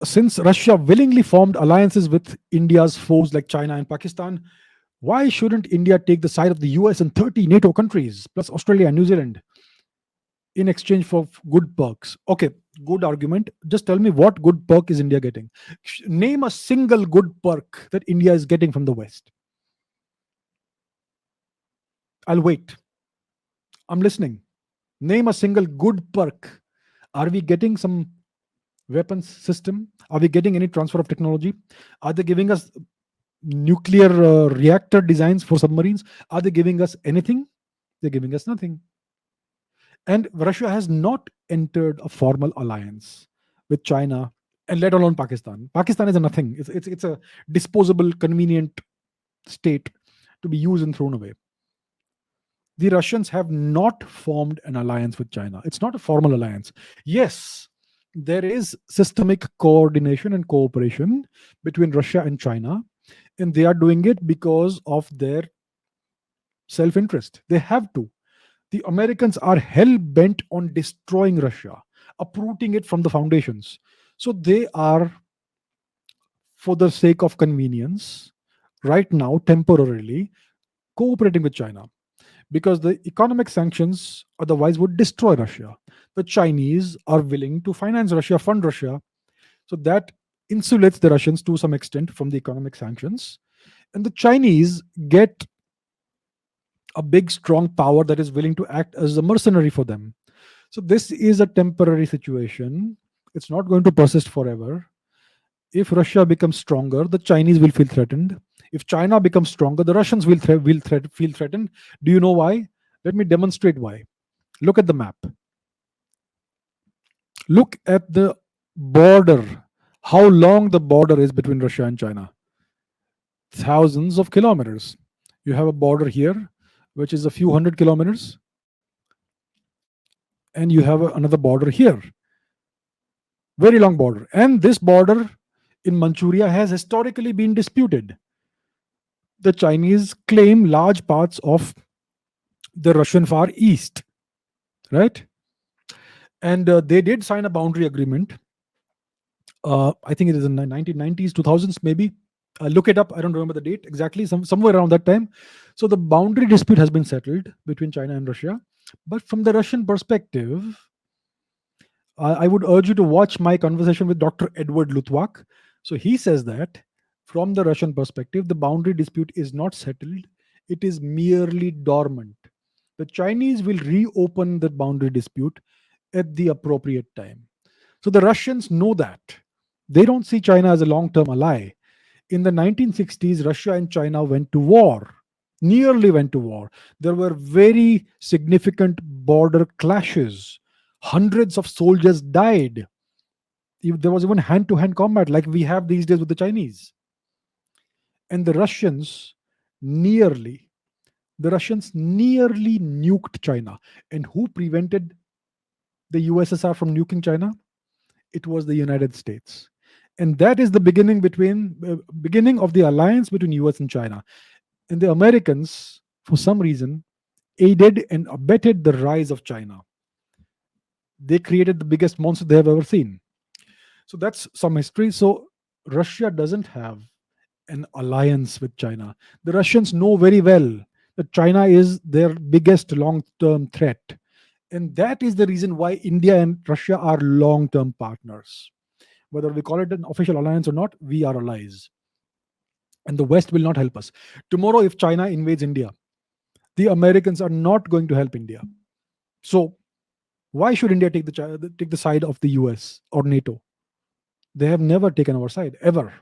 Since Russia willingly formed alliances with India's foes like China and Pakistan, why shouldn't India take the side of the US and 30 NATO countries, plus Australia and New Zealand, in exchange for good perks? Okay, good argument. Just tell me, what good perk is India getting? Name a single good perk that India is getting from the West. I'll wait. I'm listening. Name a single good perk. Are we getting some weapons system? Are we getting any transfer of technology? Are they giving us nuclear reactor designs for submarines? Are they giving us anything? They're giving us nothing. And Russia has not entered a formal alliance with China, and let alone Pakistan. Pakistan is a nothing. It's a disposable, convenient state to be used and thrown away. The Russians have not formed an alliance with China. It's not a formal alliance. Yes, there is systemic coordination and cooperation between Russia and China, and they are doing it because of their self interest. They have to. The Americans are hell bent on destroying Russia, uprooting it from the foundations. So they are, for the sake of convenience, right now, temporarily, cooperating with China, because the economic sanctions otherwise would destroy Russia. The Chinese are willing to finance Russia, fund Russia, so that insulates the Russians to some extent from the economic sanctions. And the Chinese get a big, strong power that is willing to act as a mercenary for them. So this is a temporary situation. It's not going to persist forever. If Russia becomes stronger, the Chinese will feel threatened. If China becomes stronger, the Russians feel threatened. Do you know why? Let me demonstrate why. Look at the map. Look at the border. How long the border is between Russia and China? Thousands of kilometers. You have a border here, which is a few hundred kilometers, and you have another border here. Very long border. And this border in Manchuria has historically been disputed. The Chinese claim large parts of the Russian Far East, right? And they did sign a boundary agreement. I think it is in the 1990s, 2000s, maybe. Look it up. I don't remember the date exactly. Somewhere around that time. So the boundary dispute has been settled between China and Russia. But from the Russian perspective, I would urge you to watch my conversation with Dr. Edward Luttwak. So he says that from the Russian perspective, the boundary dispute is not settled, it is merely dormant. The Chinese will reopen the boundary dispute at the appropriate time. So the Russians know that. They don't see China as a long term ally. In the 1960s, Russia and China went to war, nearly went to war. There were very significant border clashes. Hundreds of soldiers died. There was even hand to hand combat like we have these days with the Chinese. And nearly, the Russians nearly nuked China. And who prevented the USSR from nuking China? It was the United States. And that is the beginning of the alliance between US and China. And the Americans, for some reason, aided and abetted the rise of China. They created the biggest monster they have ever seen. So that's some history. So Russia doesn't have an alliance with China. The Russians know very well that China is their biggest long term threat. And that is the reason why India and Russia are long term partners. Whether we call it an official alliance or not, we are allies. And the West will not help us. Tomorrow, if China invades India, the Americans are not going to help India. So, why should India take the side of the US or NATO? They have never taken our side, ever.